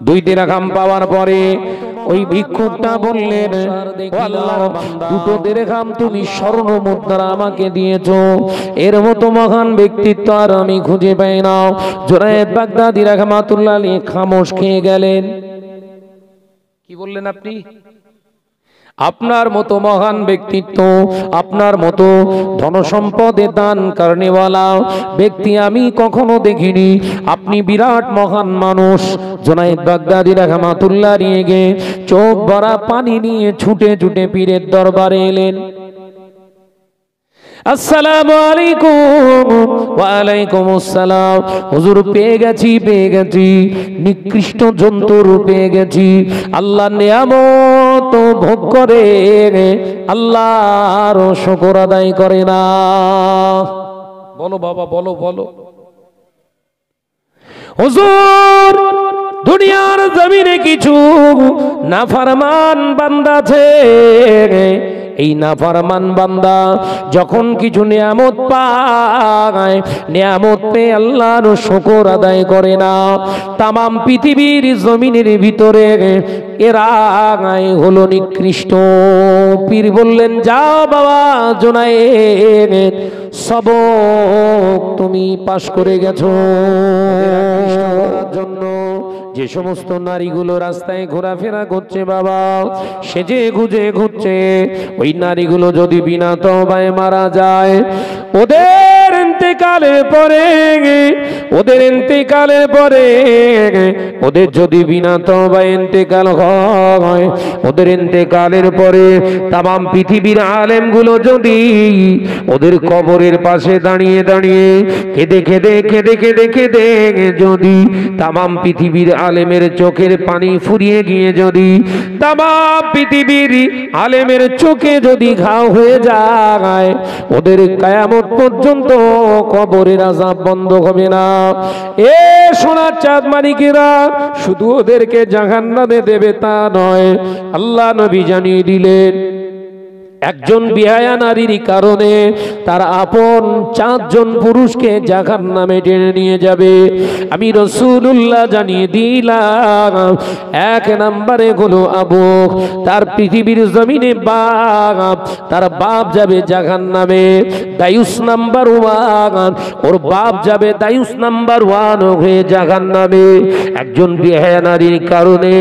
দুই দিরহাম পাওয়ার পরে ওই ভিক্ষুকটা বললেন, ও আল্লাহর বান্দা, দুটো দিরহাম তুমি স্বর্ণ মুদ্রা আমাকে দিয়েছো, এর মতো মহান ব্যক্তিত্ব আর আমি খুঁজে পাই না। জুনায়েদ বাগদাদী রাহমাতুল্লাহ আলাইহি খামোশ খেয়ে গেলেন। কি বললেন আপনি? আপনার মতো মহান ব্যক্তিত্ব, আপনার মতো ধনসম্পদে দান কারণেওয়ালা ব্যক্তি আমি কখনো দেখিনি। আপনি বিরাট মহান মানুষ। জুনায়েদ বাগদাদী রাহমাতুল্লাহ নিয়ে গে চোখ ভরা পানি নিয়ে ছুটে ছুটে পীরের দরবারে এলেন। আসসালামু আলাইকুম। ওয়া আলাইকুম আসসালাম। হুজুর, পেয়ে গেছি নিকৃষ্ট জন্তুর পেয়ে গেছি। আল্লাহর নিয়ামত ভোগ করে আল্লাহর শুকর আদায় করে না। বলো বাবা, বলো বলো। হুজুর, দুনিয়ার জমিনে কিছু নাফরমান বান্দা আছে। এই নাফরমান বান্দা যখন কিছু নিয়ামত পায়, নিয়ামত পেয়ে আল্লাহর শুকর আদায় করে না। তামাম পৃথিবীর জমিনের ভিতরে এরা হলো নিকৃষ্ট। পীর বললেন, যাও বাবা জুনায়েদ, সবক তুমি পাশ করে গেছো। জন্য যে সমস্ত নারীগুলো রাস্তায় ঘোরাফেরা করছে বাবা, সেজে গুজে ঘুরছে, ওই নারীগুলো যদি বিনা তওবায় মারা যায়, ওদের ইন্তেকালের পরে ওদের যদি বিনা তওবায় ইন্তেকাল হয়, ওদের ইন্তেকালের পরে তামাম পৃথিবীর আলেমগুলো যদি ওদের কবরের পাশে দাঁড়িয়ে দাঁড়িয়ে কেঁদে যদি তামাম পৃথিবীর আলেমের চোখের পানি ফুরিয়ে গিয়ে যদি তামাম পৃথিবীর আলেমের চোখে যদি ঘাও হয়ে যায়, ওদের কিয়ামত পর্যন্ত কবরের আযাব বন্ধ হবে না। এ সোনার চাঁদ মানিকেরা, শুধু ওদেরকে জাহান্নামে দেবে তা নয়, আল্লাহ নবী জানিয়ে দিলেন, একজন বিহায়া নারীর কারণে তার আপন 4 জন পুরুষকে জাহান্নামে টেনে নিয়ে যাবে। আমি রাসূলুল্লাহ জানিয়ে দিলাম, 1 নম্বরে হলো আবু, তার পৃথিবীর জমিনে তার বাপ যাবে জাহান্নামে, দায়ুস নাম্বার 1, ওর বাপ যাবে দায়ুস নাম্বার 1 হয়ে জাহান্নামে। একজন বিহায়া নারীর কারণে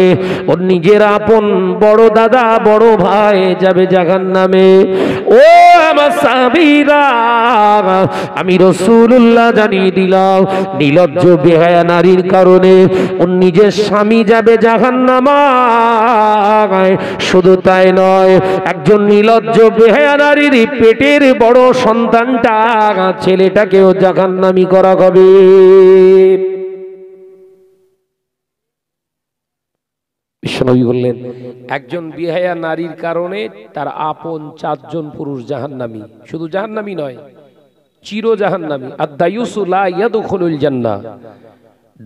ওর নিজের আপন বড় দাদা বড় ভাই যাবে জাহান্নামে। ও আমার সাহাবীরা, আমি রাসূলুল্লাহ জানিয়ে দিলাম, নির্লজ্জ বেহায়া নারীর কারণে ওর নিজের স্বামী যাবে জাহান্নামে। শুধু তাই নয়, একজন নির্লজ্জ বেহায়া নারীর পেটের বড় সন্তানটা, ছেলেটাকেও জাহান্নামী করা হবে। বিশ্বনবী বললেন, একজন বিহায়া নারীর কারণে তার আপন 4 জন পুরুষ জাহান্নামী। শুধু জাহান্নামী নয়, চির জাহান্নামী। আর দায়ুসু লা ইয়াদখুলুল জান্নাহ,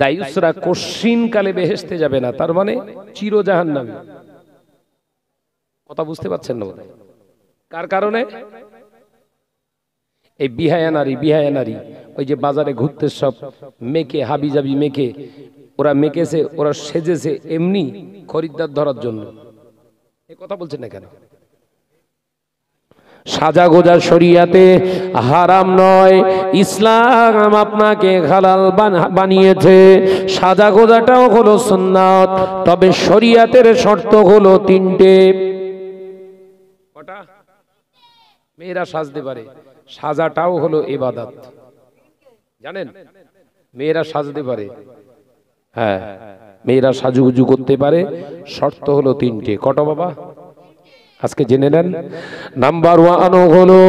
দায়ুসরা কোশ্চিন কালে বেহেশতে যাবে না, তার মানে চির জাহান্নামী। কথা বুঝতে পারছেন না বোধহয়? কার কারণে? এই বিহায়া নারী ওই যে বাজারে ঘুরতে সব মেকে হাবিজাবি মেকে, ওরা মেকেছে, ওরা সেজেছে এমনি খরিদ্দার ধরার জন্য। এই কথা বলছেন না কেন? সাজা গোজা শরিয়াতে হারাম নয়, ইসলাম আপনাকে হালাল বানিয়েছে। সাজা গোজাটাও হলো সুন্নাত, তবে শরিয়াতের শর্ত হলো 3টে। কটা? মেয়েরা সাজতে পারে, সাজাটাও হলো ইবাদত, জানেন? মেয়েরা সাজতে পারে, হ্যাঁ মেয়েরা সাজুগুজু করতে পারে, শর্ত হলো 3টে। কটা বাবা? আজকে জেনে নেন। নাম্বার 1 হলো,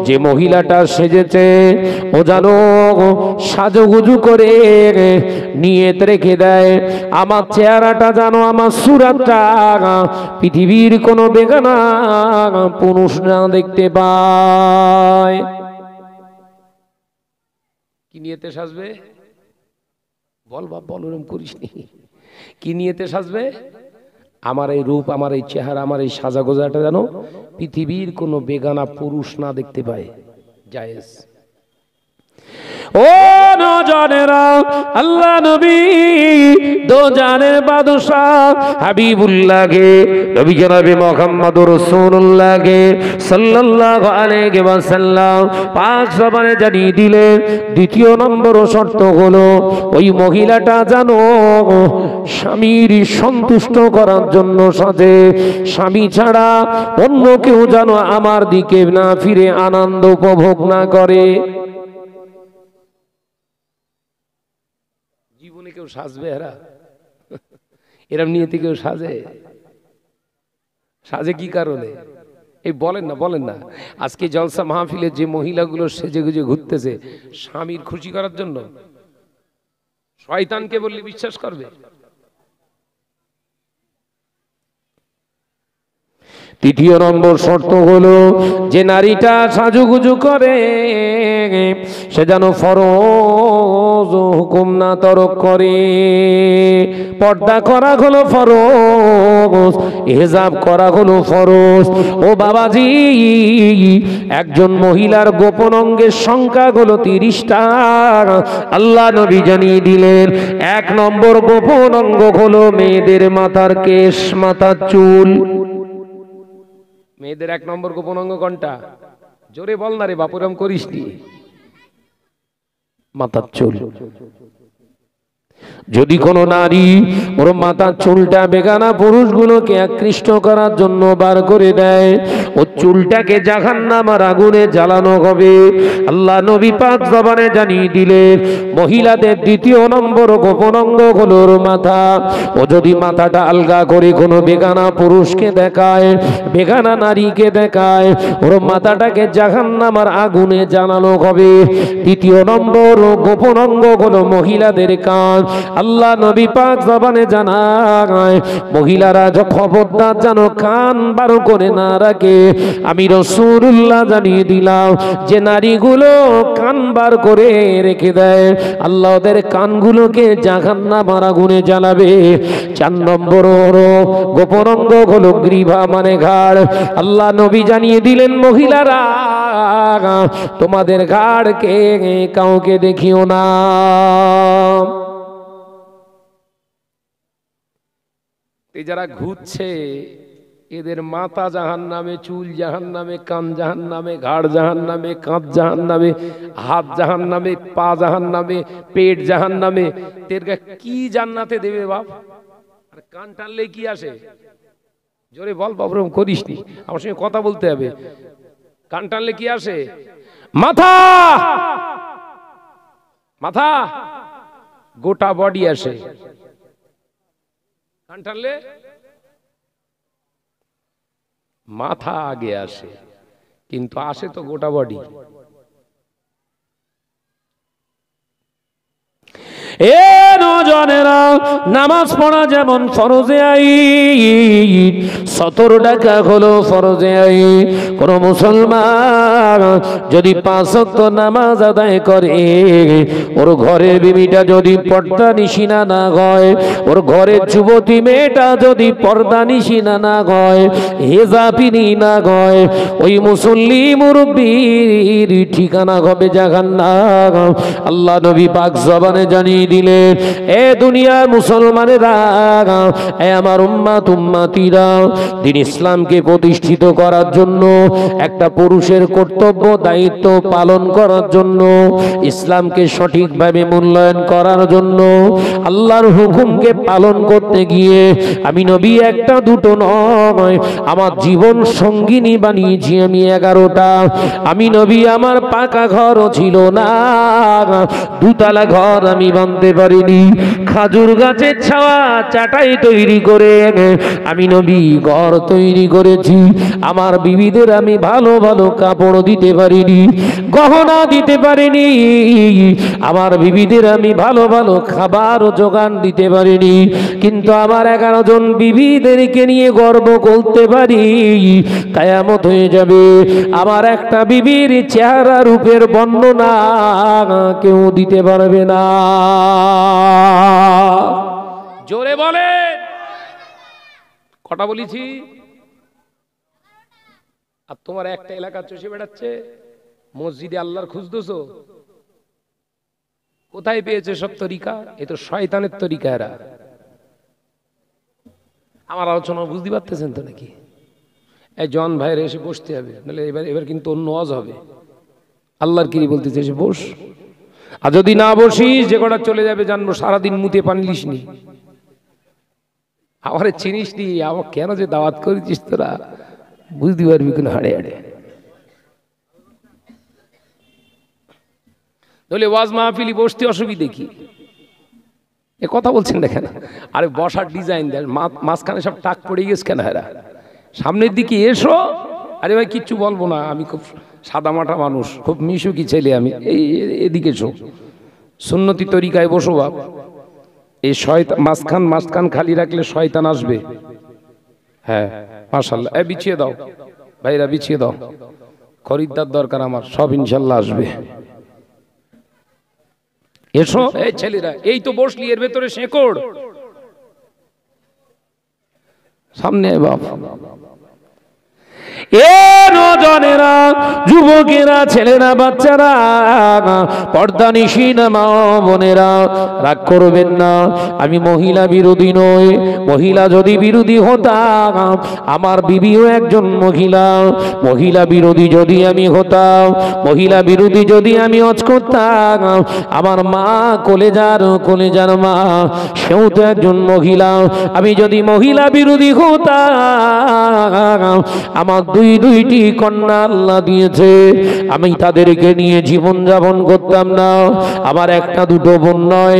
যে মহিলাটা সেজেছে ও জানো সাজুগুজু করে নিয়ত রেখে দেয়, আমার চেহারাটা জানো, আমার সুরাতটা পৃথিবীর কোনো বেগানা পুরুষ না দেখতে পায়। কি নিয়তে সাজবে? বল বাপ বল, ওরকম করিস নি। কি নিয়তে সাজবে? আমার এই রূপ, আমার এই চেহারা, আমার এই সাজা গোজাটা যেন পৃথিবীর কোনো বেগানা পুরুষ না দেখতে পায়। জায়েজ। ও নওজওয়ানেরা, আল্লাহ নবী দো জানের বাদশাহ হাবিবুল্লাহকে, নবী জনাবে মুহাম্মদুর রাসূলুল্লাহকে সাল্লাল্লাহু আলাইহি ওয়াসাল্লাম পাক জবানে জানিয়ে দিলেন, দ্বিতীয় নম্বর শর্ত হলো ওই মহিলাটা জানো স্বামীর সন্তুষ্ট করার জন্য সাজে, স্বামী ছাড়া অন্য কেউ যেন আমার দিকে না ফিরে আনন্দ উপভোগ না করে। জীবনে কেউ সাজবে? এরা এরম নিয়তে কেউ সাজে? সাজে কি কারণে? এই বলেন না, বলেন না। আজকে জলসা মাহফিলে যে মহিলাগুলো সেজে গুজে ঘুরতেছে স্বামীর খুশি করার জন্য, শয়তানকে বললে বিশ্বাস করবে? তৃতীয় নম্বর শর্ত হলো যে নারীটা সাজুগুজু করে সে যেন ফরজ হুকুম না তরক করে। পর্দা করা হলো ফরজ, হিজাব করা হলো ফরজ। ও বাবাজি, একজন মহিলার গোপন অঙ্গের সংখ্যা হলো 30টা। আল্লাহ নবী জানিয়ে দিলেন, 1 নম্বর গোপন অঙ্গ হলো মেয়েদের মাথার কেশ, মাথার চুল। মেয়েদের 1 নম্বর গোপন অঙ্গ কোনটা? জোরে বল না রে বাপুরাম, করিস নি। মাথার চুল। যদি কোনো নারী ওর মাথার চুলটা বেগানা পুরুষগুলোকে আকৃষ্ট করার জন্য বার করে দেয়, ও চুলটাকে জাহান্নামের আগুনে জ্বালানো হবে। আল্লাহ নবী পাক জবানে জানিয়ে দিলেন, মহিলাদের 2 নম্বর গোপন অঙ্গ হলো ওর মাথা। ও যদি মাথাটা আলগা করে কোনো বেগানা পুরুষকে দেখায়, বেগানা নারীকে দেখায়, ওর মাথাটাকে জাহান্নামের আগুনে জ্বালানো হবে। 3 নম্বর গোপন অঙ্গ হলো মহিলাদের কান। আল্লাহ নবী পাক জবানে জানায়, মহিলারা খবরদার যেন কান বার করে না রাখে। আমি রাসূলুল্লাহ জানিয়ে দিলাম, যে নারীগুলো কান বার করে রেখে দেয় আল্লাহ ওদের কানগুলোকে জাহান্নামের আগুনে জ্বালাবে। 4 নম্বর গোপন অঙ্গ হলো গ্রীবা মানে ঘাড়। আল্লাহ নবী জানিয়ে দিলেন, মহিলারা তোমাদের ঘাড়কে কাউকে দেখিও না। এই যারা ঘুরছে এদের মাথা জাহান্নামে, চুল জাহান্নামে, কান জাহান্নামে, ঘাড় জাহান্নামে, কাঁধ জাহান্নামে, হাত জাহান্নামে, পা জাহান্নামে, পেট জাহান্নামে। তেরকা কি জান্নাতে দেবে বাপ? আর কান টানলে কি আসে? জোরে বল বাবরম, করিস নি, আমার সঙ্গে কথা বলতে হবে। কান টানলে কি আসে? মাথা, মাথা গোটা বডি আসে। কান টানলে মাথা আগে আসে, কিন্তু আসে তো গোটা বডি। এ নওজওয়ানেরা, নামাজ পড়া যেমন ফরজে আইন, 17 টাকা হলো ফরজে আইন। কোন মুসলমান যদি 5 ওয়াক্ত নামাজ আদায় করে, ওর ঘরের বিবিটা যদি পর্দা নিশিনা না হয়, ওর ঘরের যুবতী মেয়েটা যদি পর্দা নিশিনা না হয়, হেজাবিনী না হয়, ওই মুসল্লি মুরব্বির ঠিকানা হবে জাহান্নাম। আল্লাহ নবী পাক জবানে জানিয়ে দিলেন, এ দুনিয়ার মুসলমানেরা, এ আমার উম্মাত উম্মাতিরা, দিন ইসলামকে প্রতিষ্ঠিত করার জন্য একটা পুরুষের কর্তব্য দায়িত্ব পালন করার জন্য, ইসলামকে সঠিকভাবে মূল্যায়ন করার জন্য, আল্লাহর হুকুমকে পালন করতে গিয়ে আমি নবী একটা দুটো নয়, আমার জীবন সঙ্গিনী বানিয়েছি আমি 11টা। আমি নবী আমার পাকা ঘরও ছিল না, 2 তলা ঘর আমি বানতে পারিনি। খাজুর গাছের ছাওয়া চাটাই তৈরি করে আমি নবী ঘর তৈরি করেছি। আমার বিবিদের আমি ভালো ভালো কাপড় দিতে পারিনি, গহনা দিতে পারিনি। আমার বিবিদের আমি ভালো ভালো খাবার যোগান দিতে পারিনি, কিন্তু আমার 11 জন বিবিদেরকে নিয়ে গর্ব করতে পারি। কিয়ামত হয়ে যাবে, আমার একটা বিবির চেহারা রূপের বর্ণনা কেউ দিতে পারবে না। জোরে বলে কটা বলেছি? আর তোমার একটা এলাকা চষে বেড়াচ্ছে, মসজিদে আল্লাহর খুঁজতেছো, কোথায় পেয়েছে সব তরিকা? এ তো শয়তানের তরিকা। এরা আমার আলোচনা বুঝতে পারতেছেন তো নাকি? এই জন ভাইয়ের এসে বসতে হবে, নাহলে এবার কিন্তু অন্য ওয়াজ হবে। আল্লাহর কি বলতেছে, এসে বস। আর যদি না বসিস, যে কটা চলে যাবে জানবো সারাদিন মুতে পানি লিসনি, আমার চিনিস নি, আমার কেন যে দাওয়াত করেছিস তোরা বুঝতে পারবি কোন হাড়ে হাড়ে। তাহলে ওয়াজ মাহফিলি বসতে অসুবিধে কি? এ কথা বলছেন দেখেন। আরে বসার ডিজাইন দেন, মাঝখানে সব টাক পড়ে গেছে কেন? এরা সামনের দিকে এসো। আরে ভাই কিচ্ছু বলবো না, আমি খুব সাদামাটা মানুষ, খুব মিশুকি ছেলে আমি, এই এদিকে এসো, সুন্নতি তরিকায় বসো বাপ। এই শয়তান মাঝখান খালি রাখলে শয়তান আসবে। হ্যাঁ মাশাআল্লাহ, এ বিছিয়ে দাও ভাইরা, বিছিয়ে দাও, খরিদ্দার দরকার আমার, সব ইনশাল্লাহ আসবে। এসো এই ছেলেরা, এই তো বসলি, এর ভেতরে শেকড়। সামনে বাপ। এ নজনেরা, যুবকেরা, ছেলেরা, বাচ্চারা, পর্দানিশীন মা বোনেরা, রাগ করবেন না। আমি মহিলা বিরোধী নই। মহিলা যদি বিরোধী হতাম, আমার বিবিও একজন মহিলা। মহিলা বিরোধী যদি আমি হতাম, মহিলা বিরোধী যদি আমি হজ করতাম, আমার মা কলেজার মা, সেও তো একজন মহিলা। আমি যদি মহিলা বিরোধী হতাম, আমার দুইটি কন্যা আল্লাহ দিয়েছে, আমি তাদেরকে নিয়ে জীবন যাপন করতাম না। আমার একটা দুটো বোন নয়,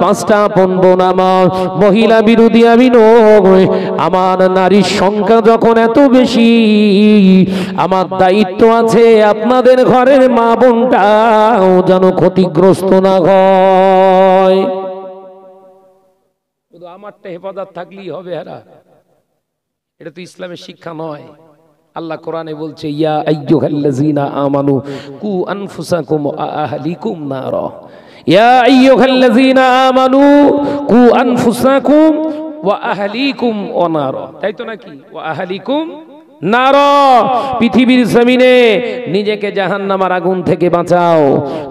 পাঁচটা আপন বোন আমার। মহিলা বিরোধী আমি নই। আমার নারীর সংখ্যা যখন এত বেশি, আমার দায়িত্ব আছে আপনাদের ঘরের মা বোনটাও যেন ক্ষতিগ্রস্ত না হয়। শুধু আমারটা হেফাজত থাকলেই হবে? এরা এটা তো ইসলামের শিক্ষা নয়। আল্লাহ কোরআনে বলছে, ইয়া আইয়ুহাল্লাযীনা আমানু কু আনফুসাকুম ওয়া আহলিকুম নারা। ইয়া আইয়ুহাল্লাযীনা আমানু কু আনফুসাকুম ওয়া আহলিকুম নারা। তাই তো নাকি? ওয়া আহলিকুম নারা। পৃথিবীর জমিনে নিজেকে জাহান্নামের আগুন থেকে বাঁচাও।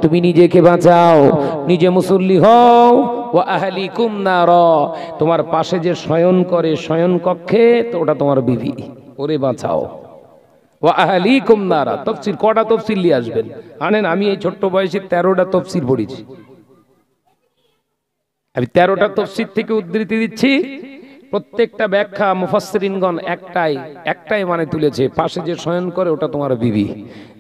তুমি নিজেকে বাঁচাও, নিজে মুসল্লি হও। ওয়া আহলিকুম নারা, তোমার পাশে যে শয়ন করে শয়ন কক্ষে, তো ওটা তোমার বিবি, ওরে বাঁচাও। ওয়া আহলিকুম নারা। তাফসীর কটা তাফসীর নিয়ে আসবেন আনেন? আমি এই ছোট্ট বয়সে 13টা তাফসীর পড়েছি। আমি 13টা তাফসীর থেকে উদ্ধৃতি দিচ্ছি। প্রত্যেকটা ব্যাখ্যা মুফাসসিরিনগণ একটাই মানে তুলেছে, পাশে যে শয়ন করে ওটা তোমার বিবি,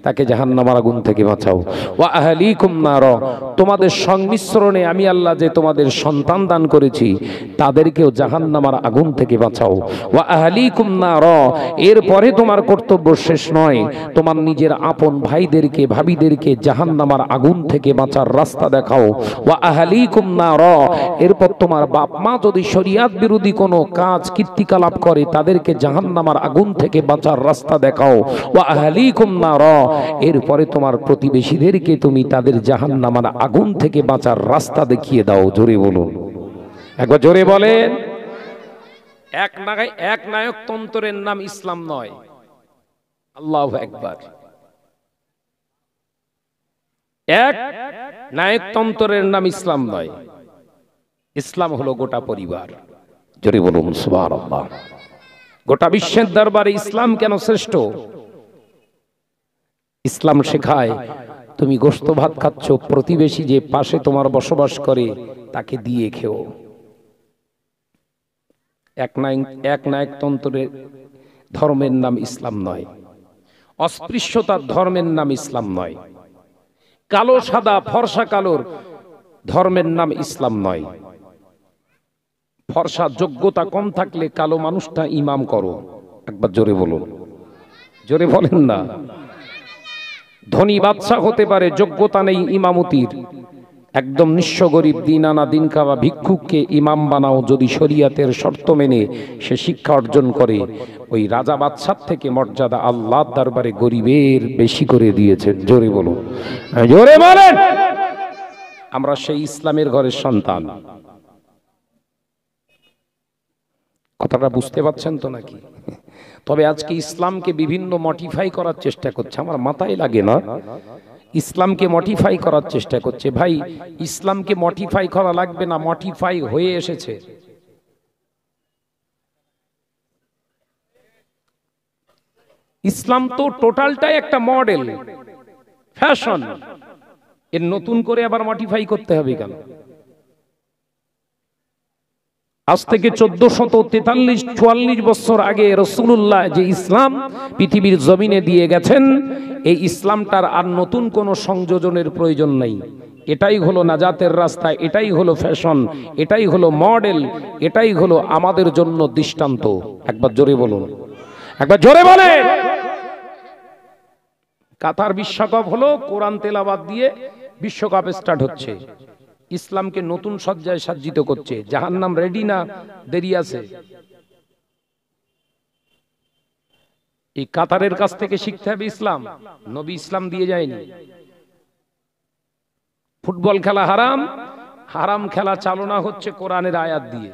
তাকে জাহান্নামের আগুন থেকে বাঁচাও। ওয়া আহলিকুম নারা, তোমাদের সংমিশ্রণে আমি আল্লাহ যে তোমাদের সন্তান দান করেছি, তাদেরকেও জাহান্নামের আগুন থেকে বাঁচাও। ওয়া আহলিকুম নারা, এরপরে তোমার কর্তব্য শেষ নয়, তোমার নিজের আপন ভাইদেরকে ভাবিদেরকে জাহান্নামের আগুন থেকে বাঁচার রাস্তা দেখাও। ওয়া আহলিকুম নারা, এরপর তোমার বাপ মা যদি শরিয়াত বিরোধী কোনো কাজ কীর্তিকলাপ করে, তাদেরকে জাহান্নামের আগুন থেকে বাঁচার রাস্তা দেখাও। ওয়া আহলিকুম নারা, এরপরে তোমার প্রতিবেশীদেরকে তুমি তাদের জাহান্নামের আগুন থেকে বাঁচার রাস্তা দেখিয়ে দাও। জোরে বলুন, একবার জোরে বলেন। এক নায়ক তন্ত্রের নাম ইসলাম নয়। আল্লাহু আকবার। এক নায়ক তন্ত্রের নাম ইসলাম নয়। ইসলাম হলো গোটা পরিবার। জোরে বলুন সুবহানাল্লাহ। গোটা বিশ্বের দরবারে ইসলাম কেন শ্রেষ্ঠ? ইসলাম শেখায় তুমি গোশত ভাত খাচ্ছ, প্রতিবেশী যে পাশে তোমার বসবাস করে তাকে দিয়ে খেও। এক নায়কতন্ত্রের ধর্মের নাম ইসলাম নয়। অস্পৃশ্যতার ধর্মের নাম ইসলাম নয়। কালো সাদা ফর্সা কালোর ধর্মের নাম ইসলাম নয়। ফর্সা যোগ্যতা কম থাকলে কালো মানুষটা ইমাম করো। একবার জোরে বলুন, জোরে বলেন না। ধনী বাদশা হতে পারে, যোগ্যতা নেই ইমামতির। একদম নিঃস্ব গরিব দিন আনা দিন খাওয়া ভিক্ষুককে ইমাম বানাও, যদি শরিয়াতের শর্ত মেনে সে শিক্ষা অর্জন করে, ওই রাজা বাদশার থেকে মর্যাদা আল্লাহর দরবারে গরিবের বেশি করে দিয়েছেন। জোরে বলুন, জোরে বলেন। আমরা সেই ইসলামের ঘরের সন্তান। কথাটা বুঝতে পারছেন তো নাকি? তবে আজকে ইসলামকে বিভিন্ন মডিফাই করার চেষ্টা করছে, আমার মাথায় লাগে না। ইসলামকে মডিফাই করার চেষ্টা করছে। ভাই, ইসলামকে মডিফাই করা লাগবে না, মডিফাই হয়ে এসেছে। ইসলাম তো টোটালটাই একটা মডেল, ফ্যাশন। এর নতুন করে আবার মডিফাই করতে হবে কেন? আজ থেকে 1443-44 বছর আগে রাসূলুল্লাহ যে ইসলাম পৃথিবীর জমিনে দিয়ে গেছেন, এই ইসলামটার আর নতুন কোনো সংযোজনের প্রয়োজন নাই। এটাই হলো নাজাতের রাস্তা, এটাই হলো ফ্যাশন, এটাই হলো মডেল, এটাই হলো আমাদের জন্য দৃষ্টান্ত। একবার জোরে বলুন, একবার জোরে বলেন। কাতার বিশ্বকাপ হলো, কোরআন তেলাওয়াত দিয়ে বিশ্বকাপ স্টার্ট হচ্ছে। ইসলামকে নতুন সজ্জায় সাজ্জিত করছে। জাহান্নাম রেডি না দেরি আছে? এই কাতারের কাছ থেকে শিখতে হবে ইসলাম। নবী ইসলাম দিয়ে যায়নি। ফুটবল খেলা হারাম, হারাম খেলা চালনা হচ্ছে কোরআনের আয়াত দিয়ে।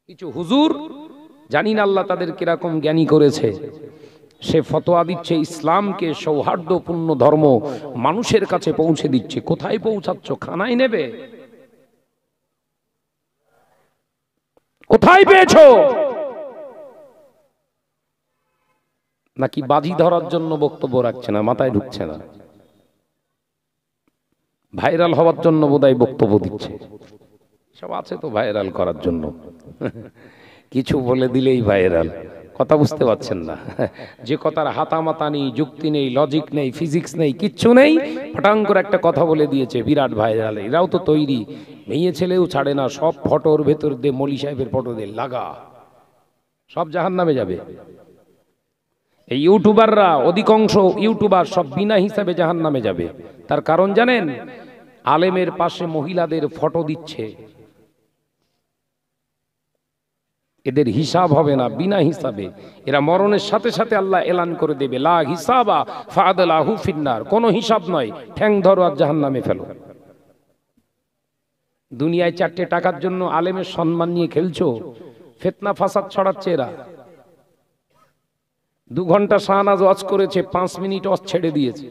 কিছু হুজুর, জানি না আল্লাহ তাদের কিরকম জ্ঞানী করেছে, সে ফতোয়া দিচ্ছে ইসলামকে সৌহার্দ্যপূর্ণ ধর্ম, মানুষের কাছে পৌঁছে দিচ্ছে। কোথায় পৌঁছাচ্ছ? খানায় নেবে? কোথায় পেয়েছো? নাকি বাজি ধরার জন্য বক্তব্য রাখছে না, মাথায় ঢুকছে না? ভাইরাল হওয়ার জন্য বোধহয় বক্তব্য দিচ্ছে। সব আছে তো ভাইরাল করার জন্য, কিছু বলে দিলেই ভাইরাল। কথা বুঝতে পারছেন না? যে কথার হাতামাতা নেই, যুক্তি নেই, লজিক নেই, ফিজিক্স নেই, কিচ্ছু নেই, ফটাং করে একটা কথা বলে দিয়েছে, বিরাট ভাইরাল। এরাও তো তৈরি, মেয়ে ছেলেও ছাড়ে না, সব ফটোর ভেতর দিয়ে মলি সাহেবের ফটো দিয়ে লাগা, সব জাহান্নামে যাবে। এই ইউটিউবাররা, অধিকাংশ ইউটিউবার সব বিনা হিসাবে জাহান্নামে যাবে। তার কারণ জানেন? আলেমের পাশে মহিলাদের ফটো দিচ্ছে, এদের হিসাব হবে না, বিনা হিসাবে। এরা মরণের সাথে সাথে আল্লাহ এলান করে দেবে, লা হিসাবা ফাদলাহু ফিন্নার। কোনো হিসাব নয়, ঠ্যাং ধরো আর জাহান্নামে ফেলো। দুনিয়ায় 4টে টাকার জন্য আলেমের সম্মান নিয়ে খেলছো, ফিতনা ফাসাদ ছড়াচ্ছে এরা। 2 ঘন্টা শাহনাজ ওয়াজ করেছে, 5 মিনিট ওয়াজ ছেড়ে দিয়েছে।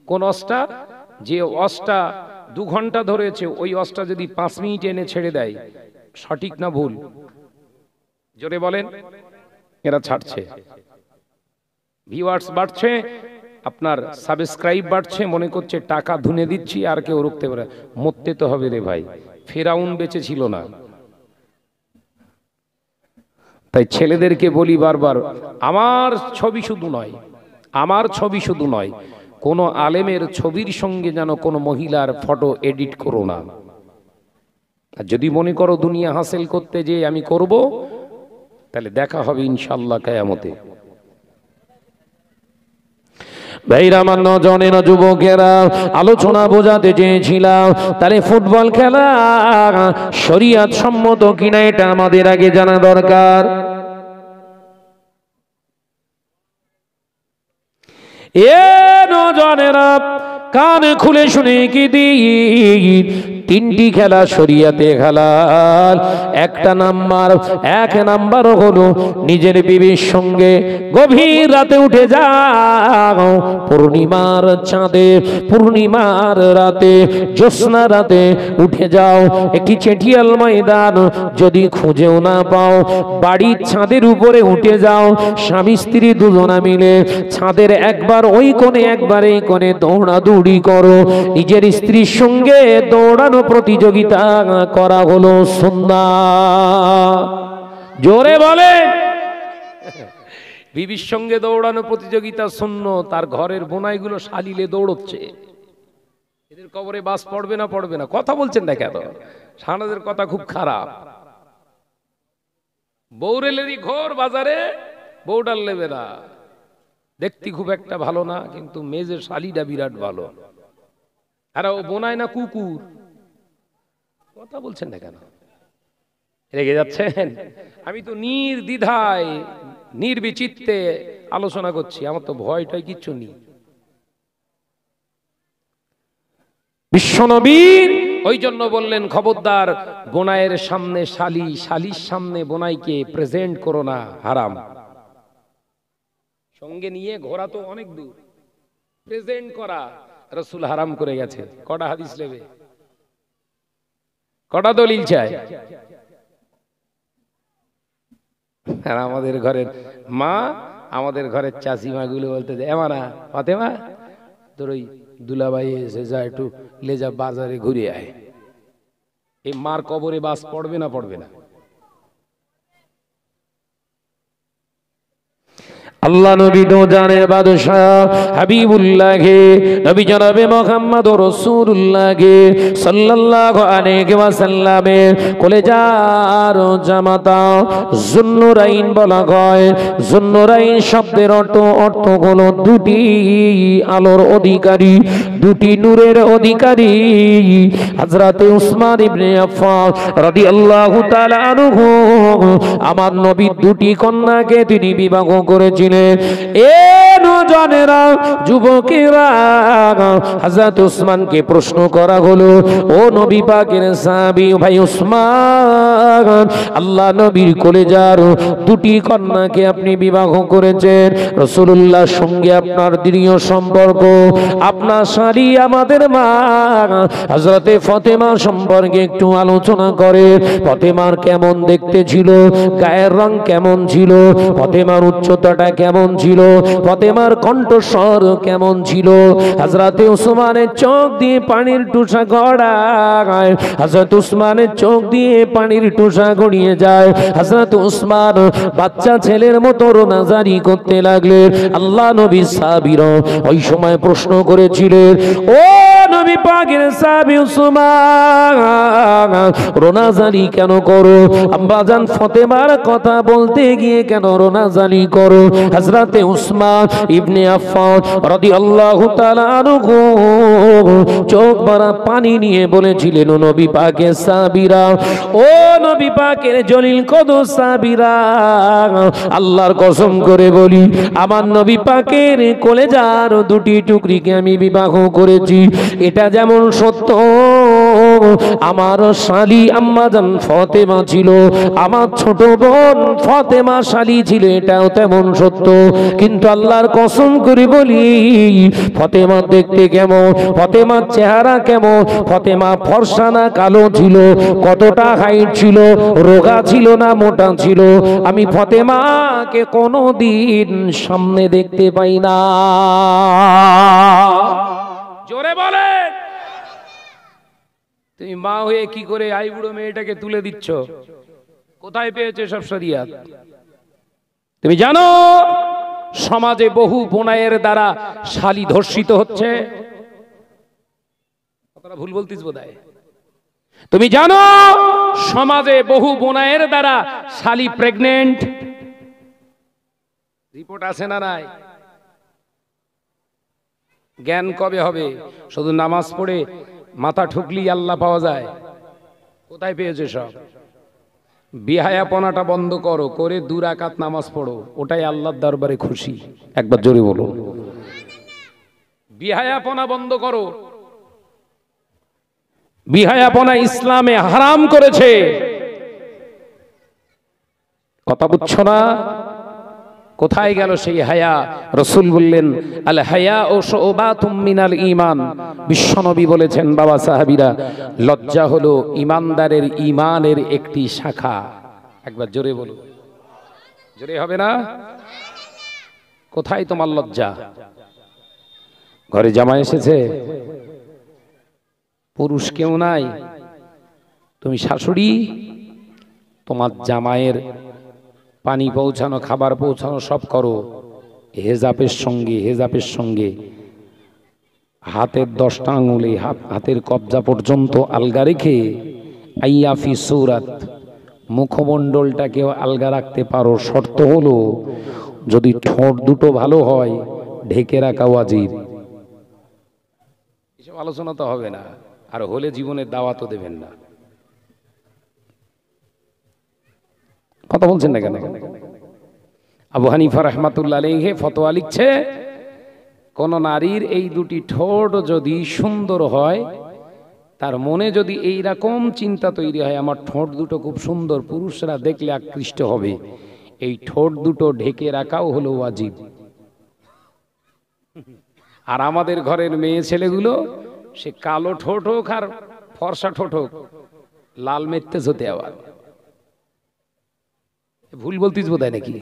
কোন ওয়াজটা? যে ওয়াজটা 2 ঘন্টা ধরেছে, ওই ওয়াজটা যদি 5 মিনিট এনে ছেড়ে দেয়, সঠিক না ভুল? জোরে বলেন। এরা ছাড়ছে, ভিউয়ার্স বাড়ছে, আপনার সাবস্ক্রাইব বাড়ছে, মনে করছে টাকা ধুনে দিচ্ছি আর কেউ রুখতে পারে। মরতে তো হবে রে ভাই, ফেরাউন বেঁচে ছিল না। তাই ছেলেদেরকে বলি বারবার, আমার ছবি শুধু নয়, আমার ছবি শুধু নয়, কোন আলেমের ছবির সঙ্গে যেন কোনো মহিলার ফটো এডিট করো না। আর যদি মনে করো দুনিয়া হাসিল করতে যে আমি করব, তাহলে দেখা হবে ইনশাআল্লাহ কিয়ামতে। ভাইরা, আমার নজনের যুবকেরা, আলোচনা বোঝাতে চেয়েছিলাম, তাহলে ফুটবল খেলা শরীয়ত সম্মত কিনা এটা আমাদের আগে জানা দরকার। এ নজনেরা, কান খুলে শুনে কি দিই, 3টি খেলা শরীয়তে হালাল। এক নাম্বার হলো নিজের বিবির সঙ্গে গভীর রাতে উঠে যাও, পূর্ণিমার চাঁদে, পূর্ণিমার রাতে, জ্যোৎস্না রাতে উঠে যাও। একটি চেটিয়াল ময়দান যদি খুঁজেও না পাও, বাড়ির ছাদের উপরে উঠে যাও, স্বামী স্ত্রী দুজনা মিলে ছাদের একবার ওই কোণে একবার এই কোণে দৌড়াদৌড়ি করো। নিজের স্ত্রীর সঙ্গে দৌড়ানো প্রতিযোগিতা করা হলো সুন্নাত। জোরে বলে, বিবির সঙ্গে দৌড়ানো প্রতিযোগিতা সুন্নাত। তার ঘরের বোনাইগুলো শালিলে দৌড়চ্ছে। এদের কবরে বাস পড়বে না পড়বে না? কথা বলছেন না কেন? সানাদের কথা খুব খারাপ। বৌরেলেরই ঘর বাজারে, বৌডাল নেবে না। দেখতে খুব একটা ভালো না, কিন্তু মেজের শালিটা বিরাট ভালো। আর ও বোনায় না কুকুর। কথা বলছেন না কেন? রেগে যাচ্ছেন? আমি তো নির্দ্বিধায় নির্বিচিত্তে আলোচনা করছি, আমার তো ভয়টাই কিচ্ছু নেই। বিশ্বনবী ওই জন্য বললেন, খবরদার বোনাইয়ের সামনে শালি, শালির সামনে বোনাইকে প্রেজেন্ট করো না, হারাম। সঙ্গে নিয়ে ঘোরা তো অনেক দূর, প্রেজেন্ট করা রাসূল হারাম করে গেছে। কটা হাদিস নেবে, কটা দলিল চায়? আর আমাদের ঘরের মা, আমাদের ঘরের চাষিমা গুলো বলতে যায়, এমানা ফাতেমা তোর ওই দুলাভাই এসে যা একটু লেজা বাজারে ঘুরে আয়। এই মার কবরে বাস পড়বে না পড়বে না? আল্লাহ নবী তো জানের বাদশাহ হাবিবুল্লাহ নবী জনাবে মুহাম্মদুর রাসূলুল্লাহ সাল্লাল্লাহু আলাইহি ওয়াসাল্লামের কলেজার জামাতা যুন্নুরাইন বলা হয়। যুন্নুরাইন শব্দের অর্থ হলো দুটি আলোর অধিকারী, দুটি নূরের অধিকারী। হযরত উসমান ইবনে আফফান রাদিয়াল্লাহু তাআলা আনহু আমার নবী দুটি কন্যাকে তিনি বিবাহ করেছিলেন। এ নওজওয়ানেরা, যুবকেরা, হযরত উসমানকে প্রশ্ন করা হলো, ও নবী পাকের সাহাবী ভাই উসমান, আল্লাহ নবীর কলেজার দুটি কন্যাকে আপনি বিবাহ করেছেন, রাসূলুল্লাহর সঙ্গে আপনার দৃঢ় সম্পর্ক, আপনার শাড়ি আমাদের মা হযরতে ফাতেমা সম্পর্কে একটু আলোচনা করে। ফাতেমার কেমন দেখতে ছিল, গায়ের রং কেমন ছিল, ফাতেমার উচ্চতাটা কেমন ছিল, ফাতেমার কণ্ঠস্বর কেমন ছিল। হযরতে উসমানের চোখ দিয়ে পানির টুসা গড়ায়, হযরত উসমানের চোখ দিয়ে পানির টুসা গড়িয়ে যায়। হযরত উসমান বাচ্চা ছেলের মতো রোনাজারি করতে লাগলেন। আল্লাহ নবী সাহাবীরা ওই সময় প্রশ্ন করেছিলেন, ও নবী পাকের সাহাবী উসমান, রোনাজারি কেন করো? আম্মাজান ফাতেমার কথা বলতে গিয়ে কেন রোনাজারি করো? হযরতে উসমান ইবনে আফফান রাদিয়াল্লাহু তাআলা আনহু চোখ ভরা পানি নিয়ে বলেছিলেন, ও নবী পাকের সাহাবীরা, ও নবী পাকের জলিল কদর সাহাবীরা, আল্লাহর কসম করে বলি, আমার নবী পাকের কলেজার দুটি টুকরিকে আমি বিবাহ করেছি। এটা যেমন সত্য আমার শালী আম্মাজান ফাতেমা ছিল, আমার ছোট বোন ফাতেমা শালী ছিল, এটাও তেমন সত্য। কিন্তু আল্লাহর কসম করে বলি, ফাতেমা দেখতে কেমন, ফাতেমার চেহারা কেমন, ফাতেমা ফর্সা না কালো ছিল, কতটা হাইট ছিল, রোগা ছিল না মোটা ছিল, আমি ফাতেমাকে কোনোদিন সামনে দেখতে পাই না। জোরে বলেন। তুমি মা হয়ে কি করে আইবুড়ো মেয়েটাকে তুলে দিচ্ছ? কোথায় পেয়েছে সব শরিয়াত? তুমি জানো সমাজে বহু বোনাইয়ের দ্বারা শালী ধর্ষিত হচ্ছে? কথাটা ভুল বলতিস বোধহয়। তুমি জানো সমাজে বহু বোনাইয়ের দ্বারা শালী প্রেগনেন্ট? রিপোর্ট আছে না নাই? জ্ঞান কবে হবে? শুধু নামাজ পড়ে মাথা ঠুকলি আল্লাহ পাওয়া যায়? কোথায় পেয়েছে সব? বিহায়াপনাটা বন্ধ করো, করে 2 রাকাত নামাজ পড়ো, ওটাই আল্লাহর দরবারে খুশি। একবার জোরে বলো, বিহায়াপনা বন্ধ করো। বিহায়াপনা ইসলামে হারাম করেছে। কথা বুঝছো না? কোথায় গেল সেই হায়া? রাসূল বললেন, আল হায়া ও শুবাতুম মিনাল ঈমান। বিশ্বনবী বলেছেন, বাবা সাহাবীরা, লজ্জা হলো ঈমানদারের ঈমানের একটি শাখা। একবার জোরে বলো, জোরে হবে না? কোথায় তোমার লজ্জা? ঘরে জামাই এসেছে, পুরুষ কেউ নাই, তুমি শাশুড়ি, তোমার জামাইয়ের পানি পৌঁছানো, খাবার পৌঁছানো সব করো হেজাবের সঙ্গে। হেজাবের সঙ্গে হাতের 10টা আঙুলে হাতের কবজা পর্যন্ত আলগা রেখে, আইয়াফি সূরাত, মুখমণ্ডলটাকেও আলগা রাখতে পারো। শর্ত হলো যদি ঠোঁট দুটো ভালো হয়, ঢেকে রাখা ওয়াজিব। এসব আলোচনা তো হবে না, আর হলে জীবনের দাওয়াতও দেবেন না। কথা বলছেন না কেন? আবু হানিফা রাহমাতুল্লাহ আলাইহি ফতোয়া লিখছে, কোন নারীর এই দুটি ঠোঁট যদি সুন্দর হয়, তার মনে যদি এই রকম চিন্তা তৈরি হয়, আমার ঠোঁট দুটো খুব সুন্দর, পুরুষরা দেখলে আকৃষ্ট হবে, এই ঠোঁট দুটো ঢেকে রাখাও হলো ওয়াজিব। আর আমাদের ঘরের মেয়ে ছেলেগুলো সে কালো ঠোঁট হোক আর ফর্সা ঠোঁট হোক, লাল মেত্তেজ হতে আবার। ভুল বলতিস বোধহয় নাকি?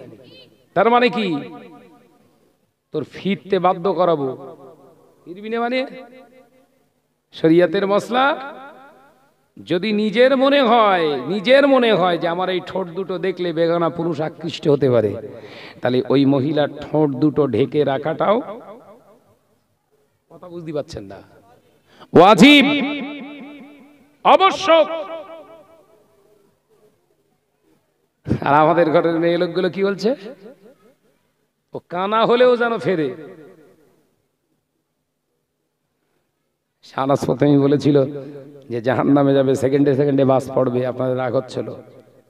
তার মানে কি, তোর ফিরতে বাধ্য করাবো, ফিরবি না মানে? শরীয়তের মসলা, যদি নিজের মনে হয় যে আমার এই ঠোঁট দুটো দেখলে বেগানা পুরুষ আকৃষ্ট হতে পারে, তাহলে ওই মহিলার ঠোঁট দুটো ঢেকে রাখাটাও, কথা বুঝতে পারছেন না, ওয়াজিব, আবশ্যক। আর আমাদের ঘরের মেয়ে লোকগুলো কি বলছে, ও কানা হলেও যেন ফেরে। শাহনাজ প্রথমেই বলেছিল যে জাহান্নামে যাবে, সেকেন্ডে সেকেন্ডে বাস পড়বে, আপনাদের রাগ হচ্ছিল,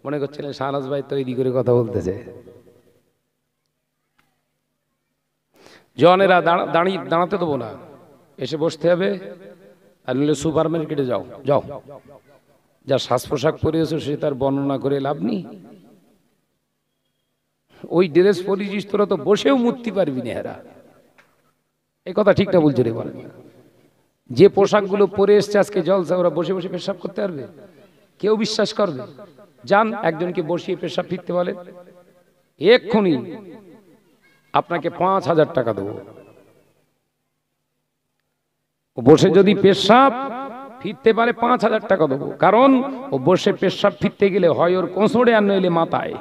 মনে করছিলেন শাহনাজ ভাই তৈরি করে কথা বলতেছে। জনেরা দাঁড়াতে দেবো না, এসে বসতে হবে, আর নিলে সুপার মার্কেটে যাও, যা শ্বাস পোশাক পরিয়েছো সে তার বর্ণনা করে লাভ নেই। ওই ড্রেস পরিচিস তোরা তো বসেও মুততে পারবি না। এরা এই কথা ঠিক না বলছো রে? বলেন, যে পোশাকগুলো পরে এসছে আজকে জলসা, ওরা বসে বসে পেশাব করতে পারবে? কেউ বিশ্বাস করবে? যান একজনকে বসিয়ে পেশাব ফিরতে বলেন, এক্ষুনি আপনাকে 5,000 টাকা দেবো। বসে যদি পেশাব ফিরতে পারে 5,000 টাকা দেবো, কারণ ও বসে পেশাব ফিরতে গেলে হয় ওর কোঁচড়ে আর নইলে মাথায়।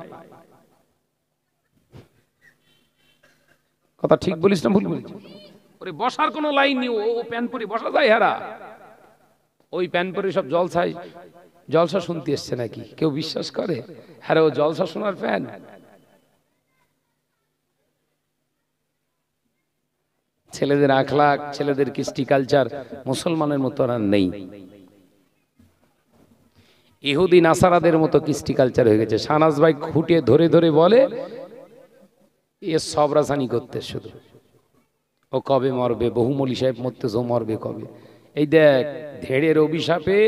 কথা ঠিক বলিস না ভুল বলিস? ওরে বসার কোনো লাইন নেই, ও প্যান পরে বসা যায়? হারা ওই প্যান পরে সব জলসা শুনতে এসছে নাকি? কেউ বিশ্বাস করে? হ্যাঁ, ও জলসা শোনার প্যান। ছেলেদের আখলাক, ছেলেদের কৃষ্টি কালচার মুসলমানের মতো আর নেই, ইহুদি নাসারাদের মতো কৃষ্টি কালচার হয়ে গেছে। শাহনাজ ভাই খুঁটে ধরে ধরে বলে এ সব রাসানি করতে, শুধু ও কবে মরবে, বহুমলি সাহেব মরতেছে, ও মরবে কবে? এই দেখ, ধেড়ের অভিশাপে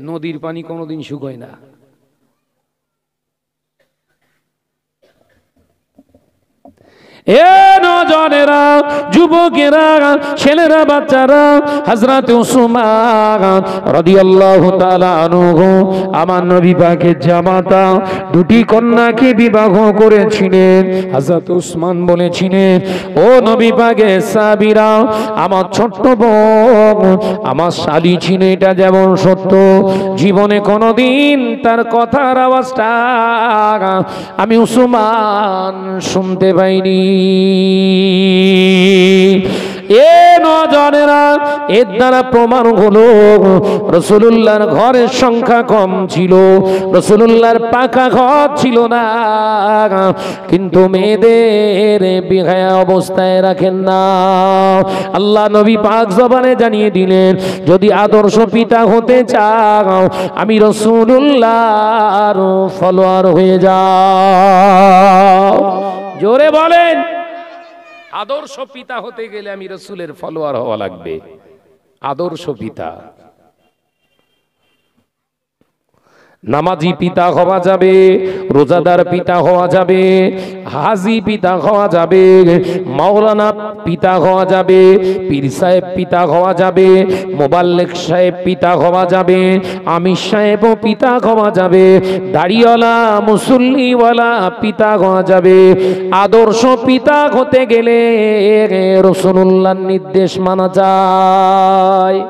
নদীর পানি কোনোদিন শুকোয় না। এ নজনেরা, যুবকেরা, ছেলেরা, বাচ্চারা, হযরত উসমান রাদিয়াল্লাহু তাআলা আনহু আমার নবী পাকের জামাতা দুটি কন্যাকে বিবাহ করেছিলেন। হযরত উসমান বলেছিলেন, ও নবী পাকের সাহাবীরা, আমার ছোট্ট বোন আমার শালী ছিল, এটা যেমন সত্য, জীবনে কোনোদিন তার কথার আওয়াজটা আমি উসমান শুনতে পাইনি। এ নজনেরা, এর দ্বারা প্রমাণ হলো রাসূলুল্লাহর ঘরের সংখ্যা কম ছিল, রাসূলুল্লাহর পাকা ঘর ছিল না, কিন্তু মেয়েদের বেহায়া অবস্থায় রাখেন না। আল্লাহ নবী পাক জবানে জানিয়ে দিলেন, যদি আদর্শ পিতা হতে চাও আমি রাসূলুল্লাহর ফলোয়ার হয়ে যাও। জোরে বলেন, আদর্শ পিতা হতে গেলে আমি রাসূলের ফলোয়ার হওয়া লাগবে। আদর্শ পিতা, নামাজি পিতা হওয়া যাবে, রোজাদার পিতা হওয়া যাবে, হাজি পিতা হওয়া যাবে, মাওলানা পিতা হওয়া যাবে, পীর সাহেব পিতা হওয়া যাবে, মোবাল্লেগ সাহেব পিতা হওয়া যাবে, আমির সাহেবও পিতা হওয়া যাবে, দাড়িওয়ালা মুসল্লিওয়ালা পিতা হওয়া যাবে। আদর্শ পিতা হতে গেলে রাসূলুল্লাহর নির্দেশ মানা যায়।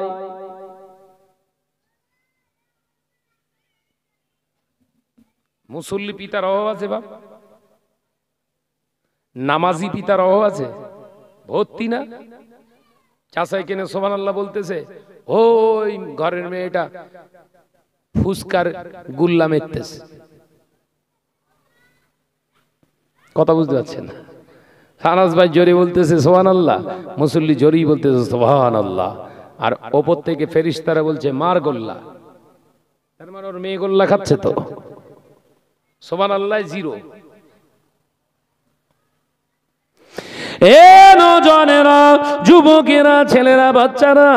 মুসল্লি পিতার অভাব আছে বাপ, নামাজি পিতার অভাব আছে, ভর্তি না। চাষাই কেনে সুবহানাল্লাহ বলতেছে, ওই ঘরের মেয়েটা ফুসকার গুল্লা মেরতেছে। কথা বুঝতে পারছেন না? শাহনাজ ভাই জোরে বলতেছে সুবহানাল্লাহ, মুসল্লি জোরেই বলতেছে সুবহানাল্লাহ, আর ওপর থেকে ফেরেশতারা বলছে মার গোল্লা। তার মানে ওর মেয়ে গোল্লা খাচ্ছে তো। সুবহানাল্লাহ জিরো। এ নওজওয়ানেরা, যুবকেরা, ছেলেরা, বাচ্চারা,